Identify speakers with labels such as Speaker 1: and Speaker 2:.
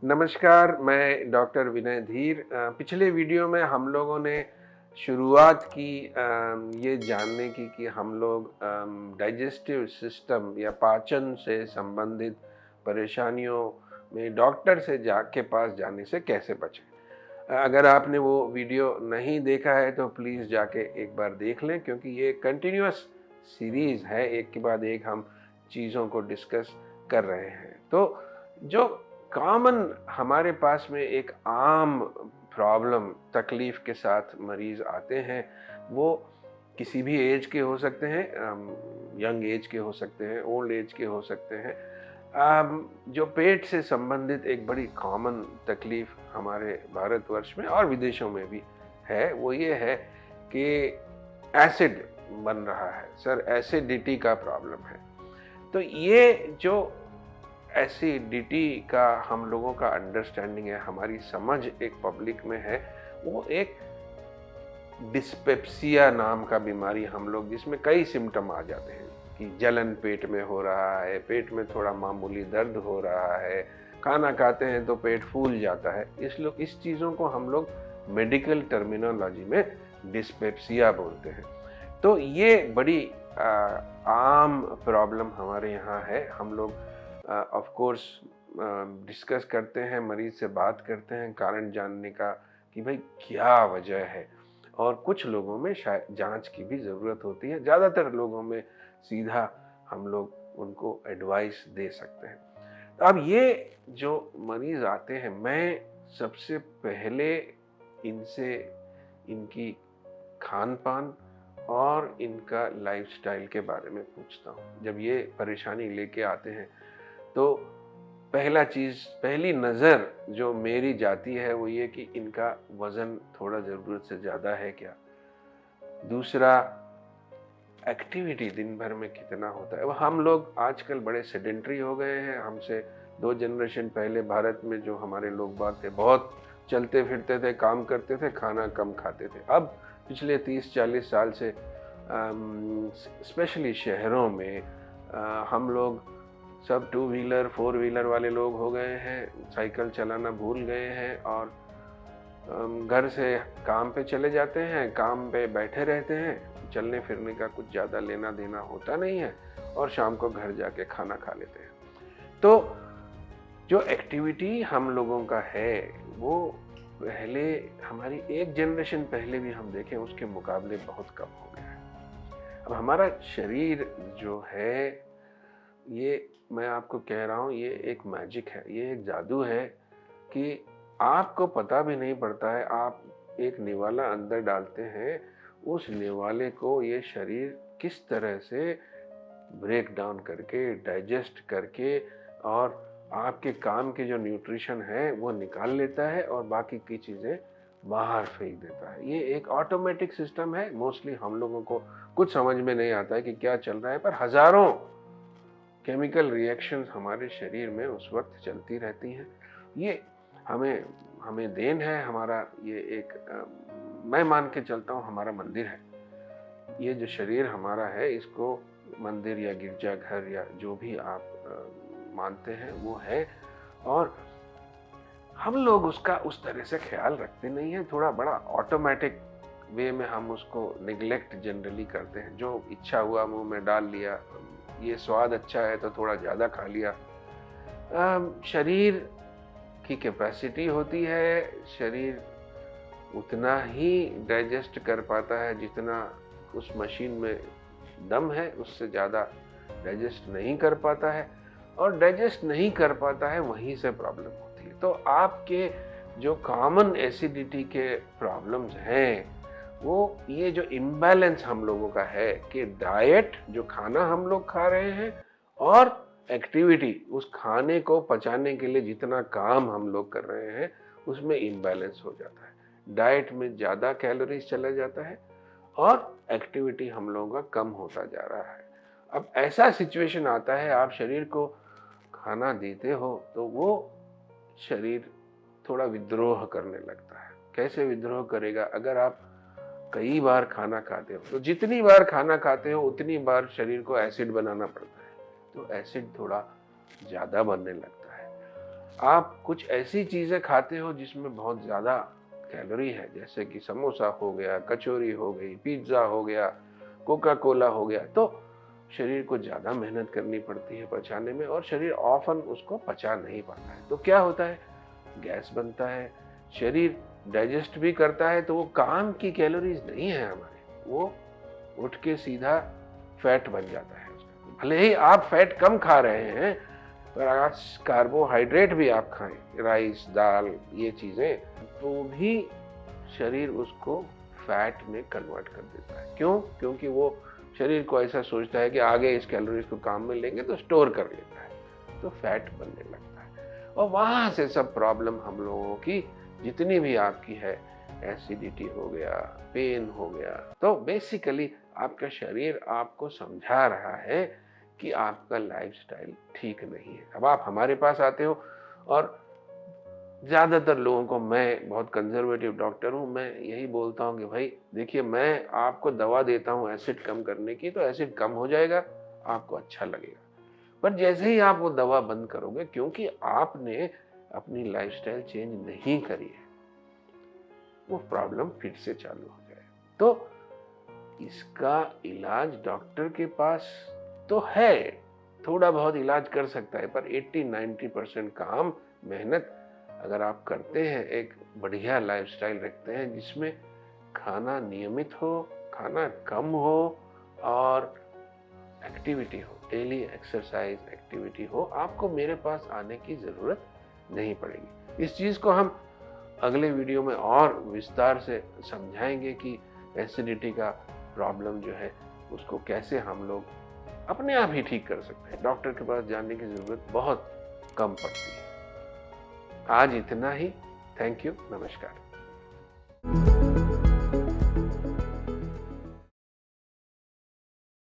Speaker 1: नमस्कार, मैं डॉक्टर विनय धीर। पिछले वीडियो में हम लोगों ने शुरुआत की ये जानने की कि हम लोग डाइजेस्टिव सिस्टम या पाचन से संबंधित परेशानियों में डॉक्टर से के पास जाने से कैसे बचें। अगर आपने वो वीडियो नहीं देखा है तो प्लीज़ जाके एक बार देख लें, क्योंकि ये कंटिन्यूअस सीरीज़ है, एक के बाद एक हम चीज़ों को डिस्कस कर रहे हैं। तो जो कॉमन हमारे पास में एक आम प्रॉब्लम तकलीफ़ के साथ मरीज़ आते हैं, वो किसी भी एज के हो सकते हैं, यंग एज के हो सकते हैं, ओल्ड एज के हो सकते हैं। जो पेट से संबंधित एक बड़ी कॉमन तकलीफ़ हमारे भारतवर्ष में और विदेशों में भी है, वो ये है कि एसिड बन रहा है। सर, एसिडिटी का प्रॉब्लम है। तो ये जो एसिडिटी का हम लोगों का अंडरस्टैंडिंग है, हमारी समझ एक पब्लिक में है, वो एक डिस्पेप्सिया नाम का बीमारी हम लोग, जिसमें कई सिम्टम आ जाते हैं कि जलन पेट में हो रहा है, पेट में थोड़ा मामूली दर्द हो रहा है, खाना खाते हैं तो पेट फूल जाता है। इस चीज़ों को हम लोग मेडिकल टर्मिनोलॉजी में डिस्पेप्सिया बोलते हैं। तो ये बड़ी आम प्रॉब्लम हमारे यहाँ है। हम लोग ऑफ कोर्स डिस्कस करते हैं, मरीज से बात करते हैं कारण जानने का कि भाई क्या वजह है, और कुछ लोगों में शायद जांच की भी ज़रूरत होती है। ज़्यादातर लोगों में सीधा हम लोग उनको एडवाइस दे सकते हैं। तो अब ये जो मरीज़ आते हैं, मैं सबसे पहले इनसे इनकी खान-पान और इनका लाइफ़स्टाइल के बारे में पूछता हूँ। जब ये परेशानी लेके आते हैं तो पहली नज़र जो मेरी जाती है वो ये कि इनका वज़न थोड़ा ज़रूरत से ज़्यादा है क्या? दूसरा, एक्टिविटी दिन भर में कितना होता है? वो हम लोग आजकल बड़े सेडेंटरी हो गए हैं। हमसे 2 जनरेशन पहले भारत में जो हमारे लोग बाग थे, बहुत चलते फिरते थे, काम करते थे, खाना कम खाते थे। अब पिछले 30-40 साल से स्पेशली शहरों में हम लोग सब 2 व्हीलर 4 व्हीलर वाले लोग हो गए हैं, साइकिल चलाना भूल गए हैं, और घर से काम पे चले जाते हैं, काम पे बैठे रहते हैं, चलने फिरने का कुछ ज़्यादा लेना देना होता नहीं है, और शाम को घर जाके खाना खा लेते हैं। तो जो एक्टिविटी हम लोगों का है वो पहले, हमारी एक जनरेशन पहले भी हम देखें उसके मुकाबले बहुत कम हो गया है। अब हमारा शरीर जो है, ये मैं आपको कह रहा हूँ, ये एक मैजिक है, ये एक जादू है कि आपको पता भी नहीं पड़ता है। आप एक निवाला अंदर डालते हैं, उस निवाले को ये शरीर किस तरह से ब्रेक डाउन करके, डाइजेस्ट करके, और आपके काम की जो न्यूट्रिशन है वो निकाल लेता है और बाकी की चीज़ें बाहर फेंक देता है। ये एक ऑटोमेटिक सिस्टम है। मोस्टली हम लोगों को कुछ समझ में नहीं आता है कि क्या चल रहा है, पर हज़ारों केमिकल रिएक्शंस हमारे शरीर में उस वक्त चलती रहती हैं। ये हमें हमें देन है। हमारा ये एक मैं मान के चलता हूँ हमारा मंदिर है। ये जो शरीर हमारा है, इसको मंदिर या गिरजाघर या जो भी आप मानते हैं वो है, और हम लोग उसका उस तरह से ख्याल रखते नहीं हैं। थोड़ा बड़ा ऑटोमेटिक वे में हम उसको निगलेक्ट जनरली करते हैं। जो इच्छा हुआ मुंह में डाल लिया, ये स्वाद अच्छा है तो थोड़ा ज़्यादा खा लिया। शरीर की कैपेसिटी होती है, शरीर उतना ही डाइजेस्ट कर पाता है जितना उस मशीन में दम है, उससे ज़्यादा डाइजेस्ट नहीं कर पाता है, और डाइजेस्ट नहीं कर पाता है, वहीं से प्रॉब्लम होती है। तो आपके जो कॉमन एसिडिटी के प्रॉब्लम्स हैं, वो ये जो इम्बैलेंस हम लोगों का है कि डाइट, जो खाना हम लोग खा रहे हैं, और एक्टिविटी, उस खाने को पचाने के लिए जितना काम हम लोग कर रहे हैं, उसमें इम्बैलेंस हो जाता है। डाइट में ज़्यादा कैलोरीज चला जाता है और एक्टिविटी हम लोगों का कम होता जा रहा है। अब ऐसा सिचुएशन आता है, आप शरीर को खाना देते हो तो वो शरीर थोड़ा विद्रोह करने लगता है। कैसे विद्रोह करेगा? अगर आप कई बार खाना खाते हो तो जितनी बार खाना खाते हो उतनी बार शरीर को एसिड बनाना पड़ता है, तो एसिड थोड़ा ज़्यादा बनने लगता है। आप कुछ ऐसी चीज़ें खाते हो जिसमें बहुत ज़्यादा कैलोरी है, जैसे कि समोसा हो गया, कचौरी हो गई, पिज़्ज़ा हो गया, कोका कोला हो गया, तो शरीर को ज़्यादा मेहनत करनी पड़ती है पचाने में और शरीर ऑफन उसको पचा नहीं पाता है। तो क्या होता है, गैस बनता है, शरीर डाइजेस्ट भी करता है तो वो काम की कैलोरीज नहीं है हमारे, वो उठ के सीधा फैट बन जाता है उसका। भले ही आप फैट कम खा रहे हैं पर आज कार्बोहाइड्रेट भी आप खाएं, राइस, दाल, ये चीज़ें, तो भी शरीर उसको फैट में कन्वर्ट कर देता है। क्यों? क्योंकि वो शरीर को ऐसा सोचता है कि आगे इस कैलोरीज को काम में लेंगे तो स्टोर कर लेता है, तो फैट बनने लगता है। और वहाँ से सब प्रॉब्लम हम लोगों की जितनी भी आपकी है, एसिडिटी हो गया, पेन हो गया, तो बेसिकली आपका शरीर आपको समझा रहा है कि आपका लाइफस्टाइल ठीक नहीं है। अब आप हमारे पास आते हो और ज़्यादातर लोगों को, मैं बहुत कंजर्वेटिव डॉक्टर हूँ, मैं यही बोलता हूँ कि भाई देखिए, मैं आपको दवा देता हूँ एसिड कम करने की, तो एसिड कम हो जाएगा, आपको अच्छा लगेगा। पर जैसे ही आप वो दवा बंद करोगे, क्योंकि आपने अपनी लाइफस्टाइल चेंज नहीं करी है, वो प्रॉब्लम फिर से चालू हो जाए। तो इसका इलाज डॉक्टर के पास तो है, थोड़ा बहुत इलाज कर सकता है, पर 80-90% काम, मेहनत अगर आप करते हैं, एक बढ़िया लाइफस्टाइल रखते हैं जिसमें खाना नियमित हो, खाना कम हो और एक्टिविटी हो, डेली एक्सरसाइज एक्टिविटी हो, आपको मेरे पास आने की ज़रूरत नहीं पड़ेगी। इस चीज़ को हम अगले वीडियो में और विस्तार से समझाएंगे कि एसिडिटी का प्रॉब्लम जो है उसको कैसे हम लोग अपने आप ही ठीक कर सकते हैं। डॉक्टर के पास जाने की ज़रूरत बहुत कम पड़ती है। आज इतना ही। Thank you. नमस्कार।